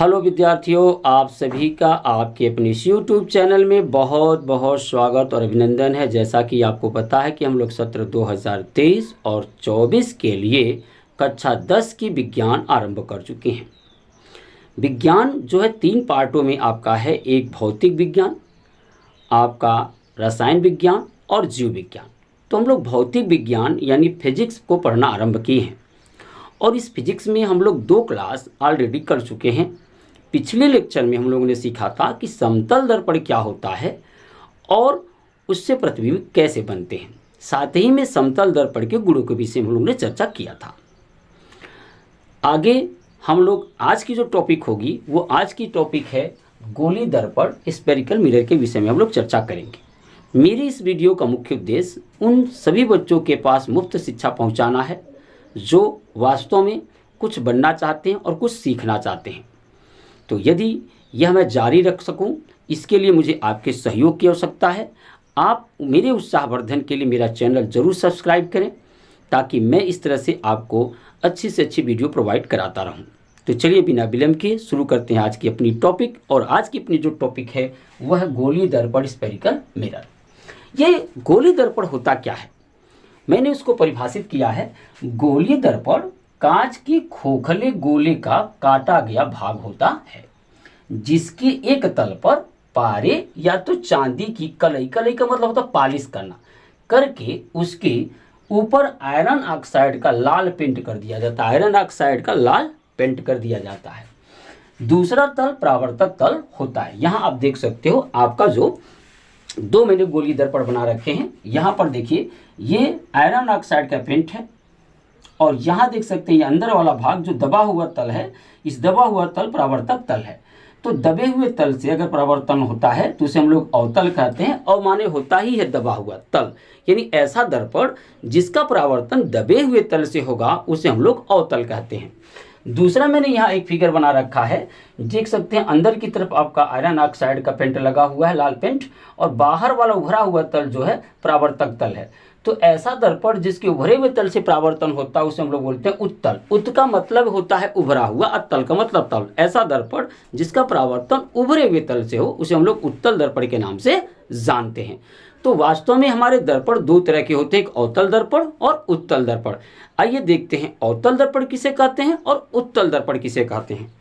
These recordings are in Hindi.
हेलो विद्यार्थियों, आप सभी का आपके अपने इस यूट्यूब चैनल में बहुत बहुत स्वागत और अभिनंदन है। जैसा कि आपको पता है कि हम लोग सत्र 2023 और 24 के लिए कक्षा 10 की विज्ञान आरंभ कर चुके हैं। विज्ञान जो है 3 पार्टों में आपका है। एक भौतिक विज्ञान, आपका रसायन विज्ञान और जीव विज्ञान। तो हम लोग भौतिक विज्ञान यानी फिजिक्स को पढ़ना आरंभ किए हैं और इस फिजिक्स में हम लोग 2 क्लास ऑलरेडी कर चुके हैं। पिछले लेक्चर में हम लोगों ने सीखा था कि समतल दर्पण क्या होता है और उससे प्रतिबिंब कैसे बनते हैं। साथ ही में समतल दर्पण के गुणों के विषय में हम लोगों ने चर्चा किया था। आगे हम लोग आज की जो टॉपिक होगी वो आज की टॉपिक है गोली दर्पण, स्फेरिकल मिरर के विषय में हम लोग चर्चा करेंगे। मेरी इस वीडियो का मुख्य उद्देश्य उन सभी बच्चों के पास मुफ्त शिक्षा पहुंचाना है जो वास्तव में कुछ बनना चाहते हैं और कुछ सीखना चाहते हैं। तो यदि यह मैं जारी रख सकूं, इसके लिए मुझे आपके सहयोग की आवश्यकता है। आप मेरे उत्साहवर्धन के लिए मेरा चैनल जरूर सब्सक्राइब करें ताकि मैं इस तरह से आपको अच्छी से अच्छी वीडियो प्रोवाइड कराता रहूं। तो चलिए बिना विलंब के शुरू करते हैं आज की अपनी टॉपिक। और आज की अपनी जो टॉपिक है वह है गोली दर्पण, स्फेरिकल मिरर। ये गोली दर्पण होता क्या है? मैंने उसको परिभाषित किया है, गोलीय दर्पण कांच के खोखले गोले का काटा गया भाग होता है जिसके एक तल पर पारे या तो चांदी की कलई का मतलब होता पॉलिश करना करके उसके ऊपर आयरन ऑक्साइड का लाल पेंट कर दिया जाता है। आयरन ऑक्साइड का लाल पेंट कर दिया जाता है। दूसरा तल परावर्तक तल होता है। यहाँ आप देख सकते हो, आपका जो 2 मैंने गोली दर्पण बना रखे हैं। यहाँ पर देखिए, ये आयरन ऑक्साइड का पेंट है और यहाँ देख सकते हैं ये अंदर वाला भाग जो दबा हुआ तल है, इस दबा हुआ तल परावर्तक तल है। तो दबे हुए तल से अगर परावर्तन होता है तो उसे हम लोग अवतल कहते हैं। और माने होता ही है दबा हुआ तल, यानी ऐसा दर्पण जिसका परावर्तन दबे हुए तल से होगा उसे हम लोग अवतल कहते हैं। दूसरा मैंने यहाँ एक फिगर बना रखा है, देख सकते हैं अंदर की तरफ आपका आयरन ऑक्साइड का पेंट लगा हुआ है, लाल पेंट, और बाहर वाला उभरा हुआ तल जो है परावर्तक तल है। तो ऐसा दर्पण जिसके उभरे हुए तल से परावर्तन होता है उसे हम लोग बोलते हैं उत्तल। उत्त का मतलब होता है उभरा हुआ, तल का मतलब तल। ऐसा दर्पण जिसका परावर्तन उभरे हुए तल से हो उसे हम लोग उत्तल दर्पण के नाम से जानते हैं। तो वास्तव में हमारे दर्पण 2 तरह के होते हैं, एक अवतल दर्पण और उत्तल दर्पण। आइए देखते हैं अवतल दर्पण किसे कहते हैं और उत्तल दर्पण किसे कहते हैं।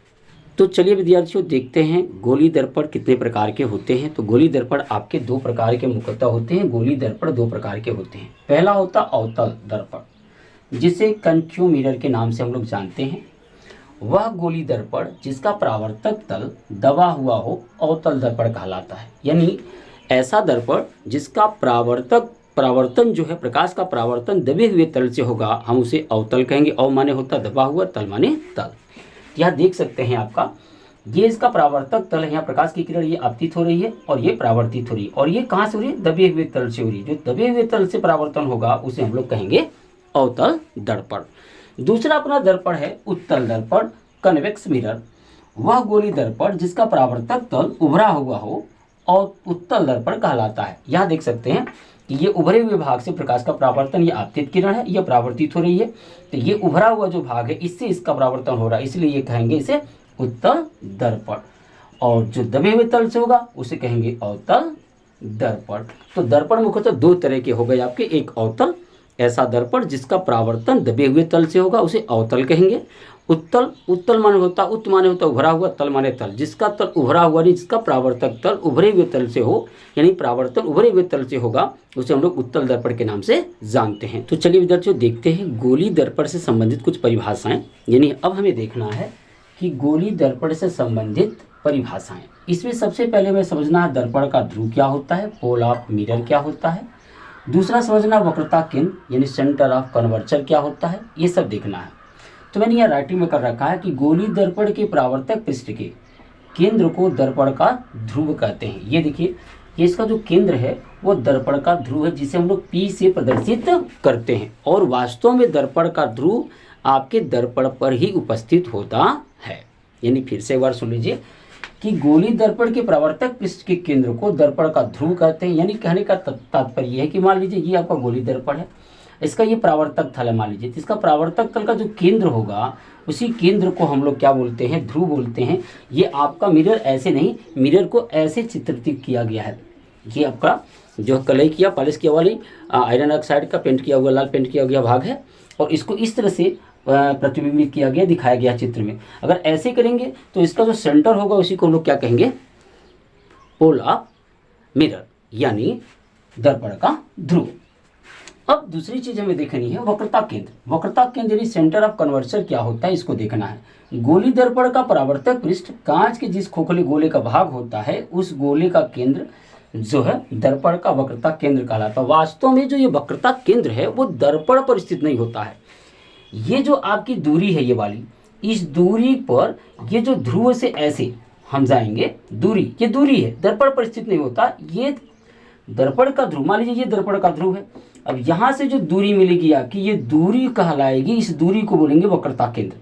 तो चलिए विद्यार्थियों देखते हैं गोली दर्पण कितने प्रकार के होते हैं। तो गोली दर्पण आपके 2 प्रकार के मुख्यतः होते हैं। गोली दर्पण 2 प्रकार के होते हैं। पहला होता अवतल दर्पण जिसे कनक्यू मिरर के नाम से हम लोग जानते हैं। वह गोली दर्पण जिसका परावर्तक तल दबा हुआ हो अवतल दर्पण कहलाता है। यानी ऐसा दर्पण जिसका परावर्तन जो है, प्रकाश का परावर्तन दबे हुए तल से होगा, हम उसे अवतल कहेंगे। अव माने होता दबा हुआ, तल माने तल। यहाँ देख सकते हैं आपका ये इसका परावर्तक तल है। यहाँ प्रकाश की किरण ये आपतित हो रही है और ये परावर्तित हो रही है। और ये कहाँ से हो रही है? दबे हुए तल से हो रही है। जो दबे हुए तल से परावर्तन होगा उसे हम लोग कहेंगे अवतल दर्पण। दूसरा अपना दर्पण है उत्तल दर्पण, कन्वेक्स मिरर। वह गोली दर्पण जिसका परावर्तक तल उभरा हुआ हो और उत्तल दर्पण कहलाता है। यहाँ देख सकते हैं कि ये उभरे हुए भाग से प्रकाश का परावर्तन, ये आपतित किरण है, ये परावर्तित हो रही है। तो ये उभरा हुआ जो भाग है इससे इसका परावर्तन हो रहा है, इसलिए ये कहेंगे इसे उत्तल दर्पण। और जो दबे हुए तल से होगा उसे कहेंगे अवतल दर्पण। तो दर्पण मुख्यतः 2 तरह के हो गए आपके। एक अवतल, ऐसा दर्पण जिसका परावर्तन दबे हुए तल से होगा उसे अवतल कहेंगे। उत्तल माने होता, उत्त माने होता उभरा हुआ, तल माने तल जिसका तल उभरा हुआ नहीं, जिसका परावर्तक तल उभरे हुए तल से हो, यानी परावर्तन उभरे हुए तल से होगा उसे हम लोग उत्तल दर्पण के नाम से जानते हैं। तो चलिए विद्यार्थियों देखते हैं गोली दर्पण से संबंधित कुछ परिभाषाएं। यानी अब हमें देखना है कि गोली दर्पण से संबंधित परिभाषाएं। इसमें सबसे पहले हमें समझना है दर्पण का ध्रुव क्या होता है, पोल ऑफ मिरर क्या होता है। दूसरा समझना वक्रता केंद्र यानी सेंटर ऑफ कन्वर्जन क्या होता है, ये सब देखना है। तो मैंने यहाँ राइटिंग में कर रखा है कि गोली दर्पण के परावर्तक पृष्ठ के केंद्र को दर्पण का ध्रुव कहते हैं। ये देखिए, ये इसका जो केंद्र है वो दर्पण का ध्रुव है जिसे हम लोग P से प्रदर्शित करते हैं। और वास्तव में दर्पण का ध्रुव आपके दर्पण पर ही उपस्थित होता है। यानी फिर से एक बार सुन लीजिए कि गोली दर्पण के परावर्तक पृष्ठ के केंद्र को दर्पण का ध्रुव कहते हैं। यानी कहने का तात्पर्य है कि मान लीजिए ये आपका गोली दर्पण है, इसका ये परावर्तक तल है मान लीजिए, तो इसका परावर्तक तल का जो केंद्र होगा उसी केंद्र को हम लोग क्या बोलते हैं, ध्रुव बोलते हैं। ये आपका मिरर ऐसे नहीं, मिरर को ऐसे चित्रित किया गया है। ये आपका जो कलई किया, पॉलिश किया वाली आयरन ऑक्साइड का पेंट किया हुआ, लाल पेंट किया गया भाग है, और इसको इस तरह से प्रतिबिंबित किया गया, दिखाया गया चित्र में। अगर ऐसे करेंगे तो इसका जो सेंटर होगा उसी को हम लोग क्या कहेंगे, पोल ऑफ मिरर, यानी दर्पण का ध्रुव। अब दूसरी चीज हमें देखनी है वक्रता केंद्र। वक्रता केंद्र यानी सेंटर ऑफ कन्वर्जन क्या होता है, इसको देखना है। गोली दर्पण का परावर्तक पृष्ठ कांच के जिस खोखले गोले का भाग होता है उस गोले का केंद्र जो है दर्पण का वक्रता केंद्र कहलाता है। वास्तव में जो ये वक्रता केंद्र है वो दर्पण पर स्थित नहीं होता है। ये जो आपकी दूरी है ये वाली, इस दूरी पर ये जो ध्रुव से ऐसे हम जाएंगे, दूरी, ये दूरी है, दर्पण पर स्थित नहीं होता। ये दर्पण का ध्रुव, मान लीजिए ये दर्पण का ध्रुव है। अब यहाँ से जो दूरी मिलेगी आपकी, ये दूरी कहलाएगी, इस दूरी को बोलेंगे वक्रता केंद्र।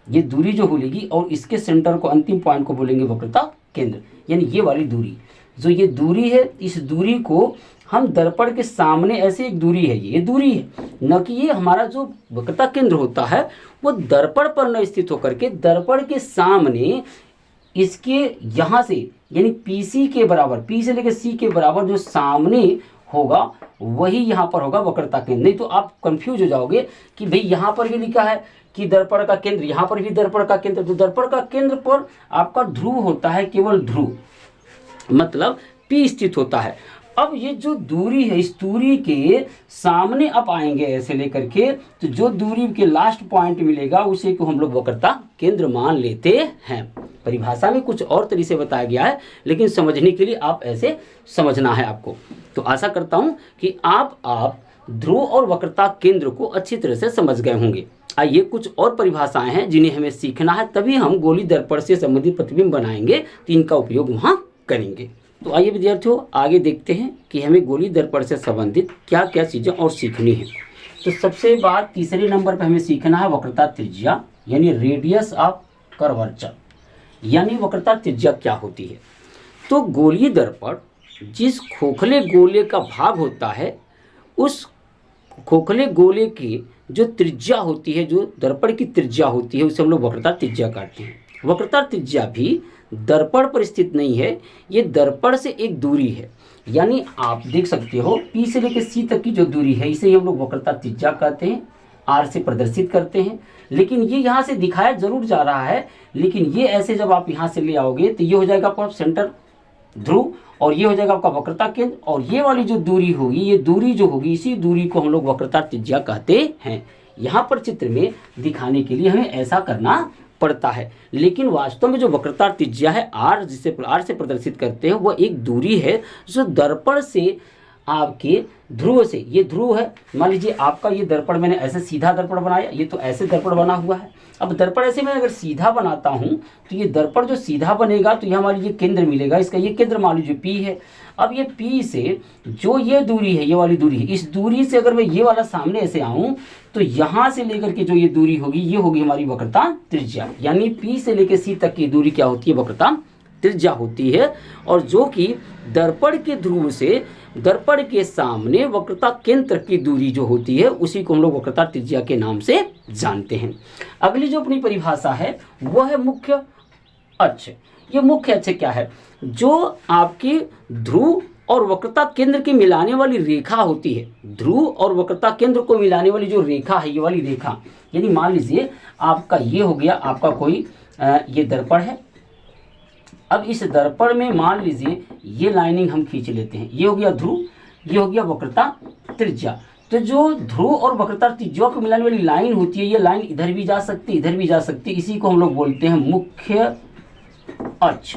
ये दूरी जो बोलेगी और इसके सेंटर को, अंतिम पॉइंट को बोलेंगे वक्रता केंद्र, यानी ये वाली दूरी। जो ये दूरी है, इस दूरी को हम दर्पण के सामने, ऐसे एक दूरी है, ये दूरी है, न कि ये हमारा जो वक्रता केंद्र होता है वो दर्पण पर न स्थित होकर के दर्पण के सामने इसके यहाँ से, यानी PC के बराबर, P से लेकर C के बराबर जो सामने होगा वही यहाँ पर होगा वक्रता केंद्र। नहीं तो आप कंफ्यूज हो जाओगे कि भाई यहाँ पर भी लिखा है कि दर्पण का केंद्र, यहाँ पर भी दर्पण का केंद्र। तो दर्पण का केंद्र पर आपका ध्रुव होता है, केवल ध्रुव, मतलब P स्थित होता है। अब ये जो दूरी है, इस दूरी के सामने आप आएंगे ऐसे लेकर के, तो जो दूरी के लास्ट पॉइंट मिलेगा उसे को हम लोग वक्रता केंद्र मान लेते हैं। परिभाषा में कुछ और तरीके से बताया गया है, लेकिन समझने के लिए आप ऐसे समझना है आपको। तो आशा करता हूं कि आप ध्रुव और वक्रता केंद्र को अच्छी तरह से समझ गए होंगे। आइए कुछ और परिभाषाएं हैं जिन्हें हमें सीखना है, तभी हम गोली दर्पण से संबंधित प्रतिबिंब बनाएंगे, तो इनका उपयोग वहां करेंगे। तो आइए विद्यार्थियों आगे देखते हैं कि हमें गोली दर्पण से संबंधित क्या क्या चीज़ें और सीखनी है। तो सबसे बात तीसरे नंबर पर हमें सीखना है वक्रता त्रिज्या, यानी रेडियस ऑफ कर्वेचर, यानी वक्रता त्रिज्या क्या होती है। तो गोलीय दर्पण जिस खोखले गोले का भाग होता है उस खोखले गोले की जो त्रिज्या होती है, जो दर्पण की त्रिज्या होती है, उसे हम लोग वक्रता त्रिज्या कहते हैं। वक्रता त्रिज्या भी दर्पण पर स्थित नहीं है, ये दर्पण से एक दूरी है। यानी आप देख सकते हो P से लेकर C तक की जो दूरी है इसे हम लोग वक्रता त्रिज्या कहते हैं, R से प्रदर्शित करते हैं। लेकिन ये यहाँ से दिखाया जरूर जा रहा है, लेकिन ये ऐसे जब आप यहाँ से ले आओगे तो ये हो जाएगा आपका सेंटर ध्रुव, और ये हो जाएगा आपका वक्रता केंद्र, और ये वाली जो दूरी होगी, ये दूरी जो होगी, इसी दूरी को हम लोग वक्रता त्रिज्या कहते हैं। यहाँ पर चित्र में दिखाने के लिए हमें ऐसा करना पड़ता है, लेकिन वास्तव में जो वक्रता त्रिज्या है R, जिसे R से प्रदर्शित करते हैं, वह एक दूरी है जो दर्पण से आपके ध्रुव से, ये ध्रुव है, मान लीजिए आपका ये दर्पण, मैंने ऐसे सीधा दर्पण बनाया, ये तो ऐसे दर्पण बना हुआ है। अब दर्पण ऐसे मैं अगर सीधा बनाता हूँ तो ये दर्पण जो सीधा बनेगा तो यहाँ मान लीजिए केंद्र मिलेगा, इसका ये केंद्र मान लीजिए P है। अब ये P से जो ये दूरी है, ये वाली दूरी है, इस दूरी से अगर मैं ये वाला सामने ऐसे आऊँ तो यहाँ से लेकर के जो ये दूरी होगी, ये होगी हमारी वक्रता त्रिज्या। यानी P से लेकर C तक की दूरी क्या होती है, वक्रता त्रिज्या होती है, और जो कि दर्पण के ध्रुव से दर्पण के सामने वक्रता केंद्र की दूरी जो होती है उसी को हम लोग वक्रता त्रिज्या के नाम से जानते हैं। अगली जो अपनी परिभाषा है वह है मुख्य अक्ष। ये मुख्य अक्ष क्या है, जो आपकी ध्रुव और वक्रता केंद्र के मिलाने वाली रेखा होती है। ध्रुव और वक्रता केंद्र को मिलाने वाली जो रेखा है, ये वाली रेखा, यानी मान लीजिए आपका ये हो गया, आपका कोई ये दर्पण है। अब इस दर्पण में मान लीजिए ये लाइनिंग हम खींच लेते हैं, ये हो गया ध्रुव, ये हो गया वक्रता त्रिज्या। तो जो ध्रुव और वक्रता त्रिज्या को मिलाने वाली लाइन होती है, ये लाइन इधर भी जा सकती है, इधर भी जा सकती है, इसी को हम लोग बोलते हैं मुख्य अक्ष।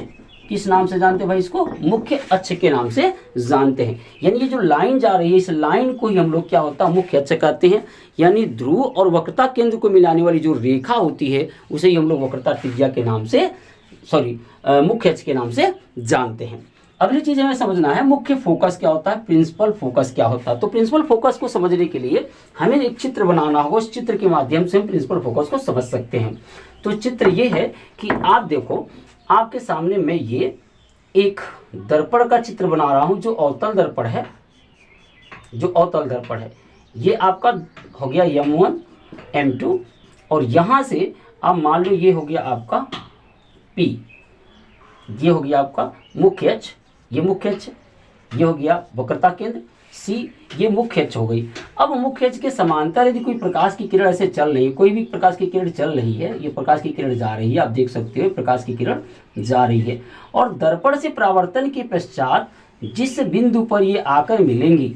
किस नाम से जानते हैं भाई, इसको मुख्य अक्ष के नाम से जानते हैं। यानी ये जो लाइन जा रही है, इस लाइन को ही हम लोग क्या होता है, मुख्य अक्ष कहते हैं। यानी ध्रुव और वक्रता केंद्र को मिलाने वाली जो रेखा होती है उसे ही हम लोग वक्रता त्रिज्या के नाम से, मुख्य अक्ष के नाम से जानते हैं। अगली चीज हमें समझना है मुख्य फोकस क्या होता है, प्रिंसिपल फोकस क्या होता है। तो प्रिंसिपल फोकस को समझने के लिए हमें एक चित्र बनाना होगा, उस चित्र के माध्यम से हम प्रिंसिपल फोकस को समझ सकते हैं। तो चित्र ये है कि आप देखो, आपके सामने मैं ये एक दर्पण का चित्र बना रहा हूं, जो अवतल दर्पण है, जो अवतल दर्पण है। ये आपका हो गया M1 M2, और यहाँ से अब मान लो ये हो गया आपका P, ये हो गया आपका मुख्य अक्ष, ये मुख्य अक्ष, ये हो गया वक्रता केंद्र C, ये मुख्य अक्ष हो गई। अब मुख्य अक्ष के समांतर यदि कोई प्रकाश की किरण ऐसे चल रही है, कोई भी प्रकाश की किरण चल रही है, ये प्रकाश की किरण जा रही है, आप देख सकते हो प्रकाश की किरण जा रही है, और दर्पण से परावर्तन के पश्चात जिस बिंदु पर ये आकर मिलेंगी,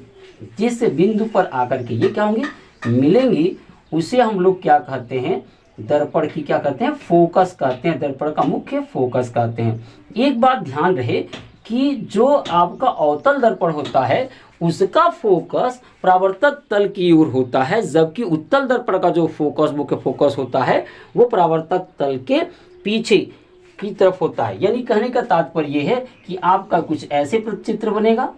जिस बिंदु पर आकर के ये क्या होंगे, मिलेंगी, उसे हम लोग क्या कहते हैं, दर्पण की क्या कहते हैं, फोकस कहते हैं, दर्पण का मुख्य फोकस कहते हैं। एक बात ध्यान रहे कि जो आपका अवतल दर्पण होता है उसका फोकस परावर्तक तल की ओर होता है, जबकि उत्तल दर्पण का जो फोकस, मुख्य फोकस होता है, वो परावर्तक तल के पीछे की तरफ होता है। यानी कहने का तात्पर्य यह है कि आपका कुछ ऐसे चित्र बनेगा,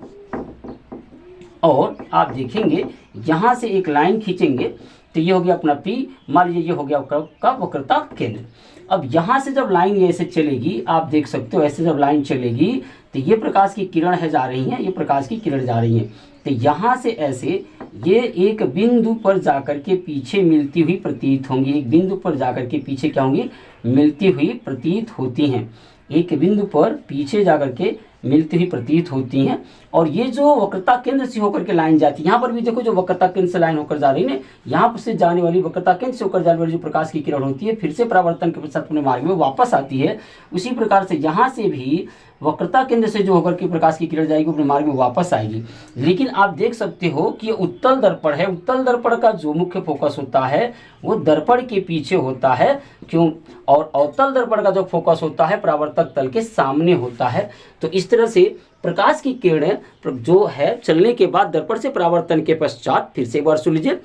और आप देखेंगे यहाँ से एक लाइन खींचेंगे तो ये हो गया अपना P, मान लीजिए ये हो गया आपका वक्रता केंद्र। अब यहाँ से जब लाइन ऐसे चलेगी, आप देख सकते हो ऐसे जब लाइन चलेगी तो ये प्रकाश की किरण है जा रही हैं, ये प्रकाश की किरण जा रही हैं, तो यहाँ से ऐसे ये एक बिंदु पर जाकर के पीछे मिलती हुई प्रतीत होंगी, एक बिंदु पर जाकर के पीछे क्या होंगी, मिलती हुई प्रतीत होती हैं, एक बिंदु पर पीछे जाकर के मिलती हुई प्रतीत होती हैं। और ये जो वक्रता केंद्र से होकर के लाइन जाती है, यहाँ पर भी देखो जो वक्रता केंद्र से लाइन होकर जा रही है, यहाँ पर से जाने वाली वक्रता केंद्र से होकर जाने वाली जो प्रकाश की किरण होती है फिर से परावर्तन के पश्चात अपने मार्ग में वापस आती है। उसी प्रकार से यहाँ से भी वक्रता केंद्र से जो होकर के प्रकाश की किरण जाएगी अपने मार्ग में वापस आएगी। लेकिन आप देख सकते हो कि ये उत्तल दर्पण है, उत्तल दर्पण का जो मुख्य फोकस होता है वो दर्पण के पीछे होता है, क्यों, और अवतल दर्पण का जो फोकस होता है परावर्तक तल के सामने होता है। तो इस तरह से प्रकाश की किरणें जो है चलने के बाद दर्पण से परावर्तन के पश्चात, फिर से एक बार सुन लीजिए,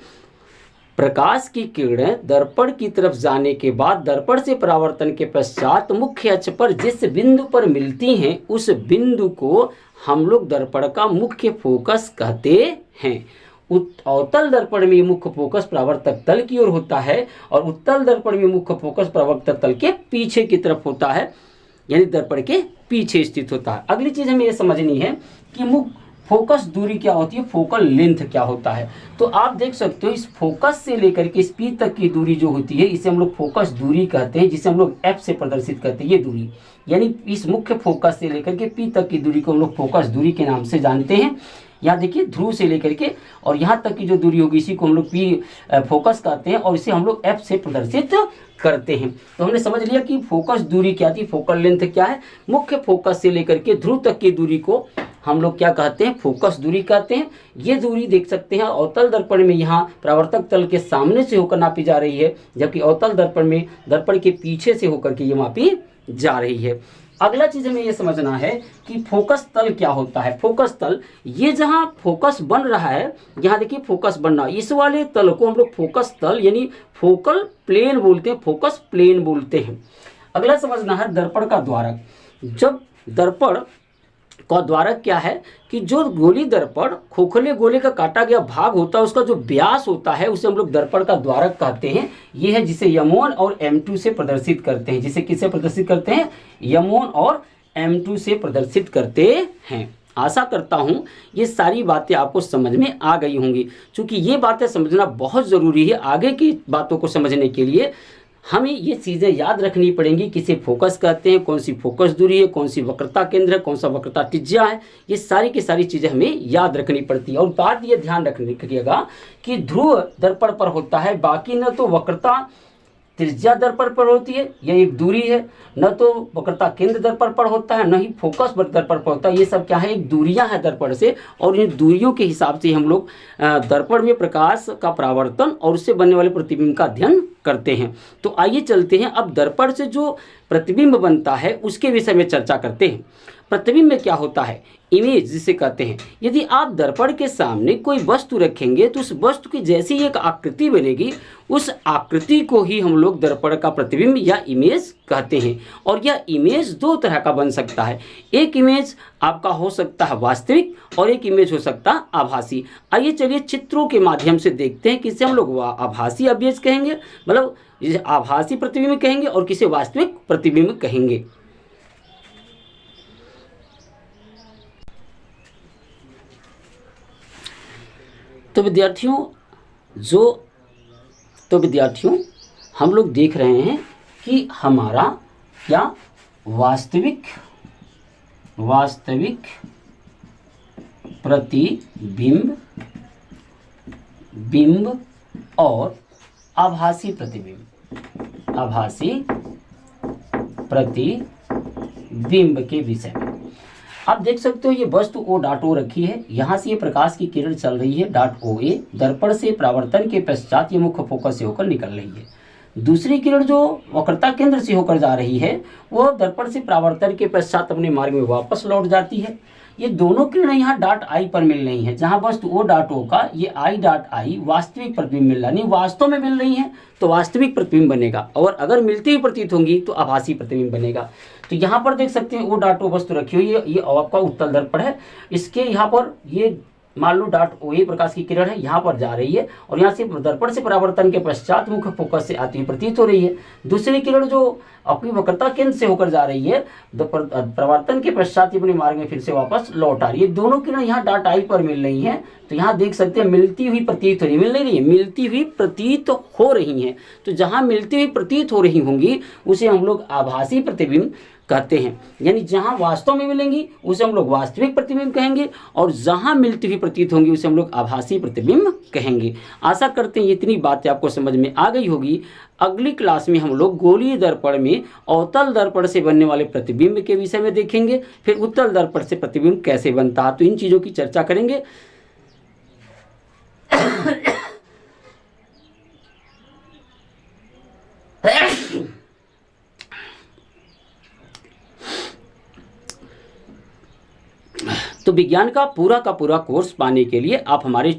प्रकाश की किरणें दर्पण की तरफ जाने के बाद दर्पण से परावर्तन के पश्चात मुख्य अक्ष पर जिस बिंदु पर मिलती हैं उस बिंदु को हम लोग दर्पण का मुख्य फोकस कहते हैं। अवतल दर्पण में मुख्य फोकस परावर्तक तल की ओर होता है, और उत्तल दर्पण में मुख्य फोकस परावर्तक तल के पीछे की तरफ होता है, यानी दर्पण के पीछे स्थित होता है। अगली चीज हमें यह समझनी है कि मुख्य फोकस दूरी क्या होती है, फोकल लेंथ क्या होता है। तो आप देख सकते हो इस फोकस से लेकर के इस P तक की दूरी जो होती है इसे हम लोग फोकस दूरी कहते हैं, जिसे हम लोग F से प्रदर्शित करते हैं। ये दूरी यानी इस मुख्य फोकस से लेकर के P तक की दूरी को हम लोग फोकस दूरी के नाम से जानते हैं। यहाँ देखिए ध्रुव से लेकर के और यहाँ तक की जो दूरी होगी इसी को हम लोग P फोकस कहते हैं, और इसे हम लोग F से प्रदर्शित करते हैं। तो हमने समझ लिया कि फोकस दूरी क्या थी, फोकल लेंथ क्या है। मुख्य फोकस से लेकर के ध्रुव तक की दूरी को हम लोग क्या कहते हैं, फोकस दूरी कहते हैं। ये दूरी देख सकते हैं अवतल दर्पण में यहाँ परावर्तक तल के सामने से होकर नापी जा रही है, जबकि अवतल दर्पण में दर्पण के पीछे से होकर के ये मापी जा रही है। अगला चीज हमें ये समझना है कि फोकस तल क्या होता है। फोकस तल, ये जहाँ फोकस बन रहा है, यहाँ देखिए फोकस बन रहा है, इस वाले तल को हम लोग फोकस तल यानी फोकल प्लेन बोलते हैं, फोकस प्लेन बोलते हैं। अगला समझना है दर्पण का द्वारक। जब दर्पण का द्वारक क्या है कि जो गोली दर्पण खोखले गोले का काटा गया भाग होता है उसका जो व्यास होता है उसे हम लोग दर्पण का द्वारक कहते हैं। ये है जिसे M1 और M2 से प्रदर्शित करते हैं। जिसे किससे प्रदर्शित करते हैं, M1 और M2 से प्रदर्शित करते हैं। आशा करता हूँ ये सारी बातें आपको समझ में आ गई होंगी। क्योंकि ये बातें समझना बहुत ज़रूरी है, आगे की बातों को समझने के लिए हमें ये चीज़ें याद रखनी पड़ेंगी। किसे फोकस कहते हैं, कौन सी फोकस दूरी है, कौन सी वक्रता केंद्र है, कौन सा वक्रता त्रिज्या है, ये सारी की सारी चीज़ें हमें याद रखनी पड़ती है। और बात ये ध्यान रखिएगा कि ध्रुव दर्पण पर होता है, बाकी न तो वक्रता त्रिज्या दर्पण पर होती है, यह एक दूरी है, न तो वक्रता केंद्र दर्पण पर होता है, न ही फोकस दर्पण पर होता है। ये सब क्या है, एक दूरियां हैं दर्पण से, और इन दूरियों के हिसाब से हम लोग दर्पण में प्रकाश का परावर्तन और उससे बनने वाले प्रतिबिंब का अध्ययन करते हैं। तो आइए चलते हैं अब दर्पण से जो प्रतिबिंब बनता है उसके विषय में चर्चा करते हैं। प्रतिबिंब में क्या होता है, इमेज जिसे कहते हैं। यदि आप दर्पण के सामने कोई वस्तु रखेंगे तो उस वस्तु की जैसी एक आकृति बनेगी, उस आकृति को ही हम लोग दर्पण का प्रतिबिंब या इमेज कहते हैं। और यह इमेज दो तरह का बन सकता है। एक इमेज आपका हो सकता है वास्तविक, और एक इमेज हो सकता है आभासी। आइए चलिए चित्रों के माध्यम से देखते हैं किसे हम लोग आभासी इमेज कहेंगे, मतलब आभासी प्रतिबिंब कहेंगे, और किसे वास्तविक प्रतिबिंब कहेंगे। तो विद्यार्थियों तो विद्यार्थियों हम लोग देख रहे हैं कि हमारा क्या वास्तविक प्रतिबिंब और आभासी प्रतिबिंब के विषय में। आप देख सकते हो ये वस्तु ओ डॉट ओ रखी है, यहाँ से ये प्रकाश की किरण चल रही है डॉट ओ ए, दर्पण से परावर्तन के पश्चात ये मुख्य फोकस से होकर निकल रही है। दूसरी किरण जो वक्रता केंद्र से होकर जा रही है वो दर्पण से परावर्तन के पश्चात अपने मार्ग में वापस लौट जाती है। ये दोनों किरणें यहाँ डॉट आई पर मिल रही हैं, जहाँ वस्तु ओ डॉट ओ का ये आई डॉट आई वास्तविक प्रतिबिंब मिल रहा नहीं, वास्तव में मिल रही है तो वास्तविक प्रतिबिंब बनेगा, और अगर मिलती हुई प्रतीत होंगी तो आभासी प्रतिबिंब बनेगा। तो यहाँ पर देख सकते हैं ओ डॉट ओ वस्तु रखी हुई है, ये आपका उत्तल दर्पण है, इसके यहाँ पर ये मान लो डॉट ओ ए प्रकाश की किरण है, यहाँ पर जा रही है और यहाँ से दर्पण से परावर्तन के पश्चात मुख्य फोकस से आती हुई प्रतीत हो रही है। दूसरी किरण जो अपनी वक्रता केंद्र से होकर जा रही है, परावर्तन के पश्चात अपने मार्ग में फिर से वापस लौट आ रही है। दोनों किरण यहाँ डॉट आई पर मिल रही हैं, तो यहाँ देख सकते हैं मिलती हुई प्रतीत हो रही है, मिल नहीं रही है, मिलती हुई प्रतीत हो रही हैं। तो जहाँ मिलती हुई प्रतीत हो रही होंगी उसे हम लोग आभासी प्रतिबिंब कहते हैं, यानी जहां वास्तव में मिलेंगी उसे हम लोग वास्तविक प्रतिबिंब कहेंगे, और जहां मिलती हुई प्रतीत होंगी उसे हम लोग आभासी प्रतिबिंब कहेंगे। आशा करते हैं इतनी बातें आपको समझ में आ गई होगी। अगली क्लास में हम लोग गोलीय दर्पण में अवतल दर्पण से बनने वाले प्रतिबिंब के विषय में देखेंगे, फिर उत्तल दर्पण से प्रतिबिंब कैसे बनता है, तो इन चीज़ों की चर्चा करेंगे। तो विज्ञान का पूरा कोर्स पाने के लिए आप हमारे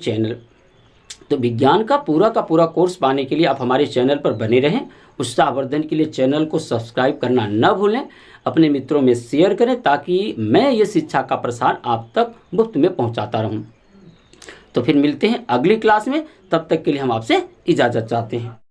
चैनल पर बने रहें। उत्साहवर्धन के लिए चैनल को सब्सक्राइब करना न भूलें, अपने मित्रों में शेयर करें ताकि मैं ये शिक्षा का प्रसार आप तक मुफ्त में पहुंचाता रहूं। तो फिर मिलते हैं अगली क्लास में, तब तक के लिए हम आपसे इजाज़त चाहते हैं।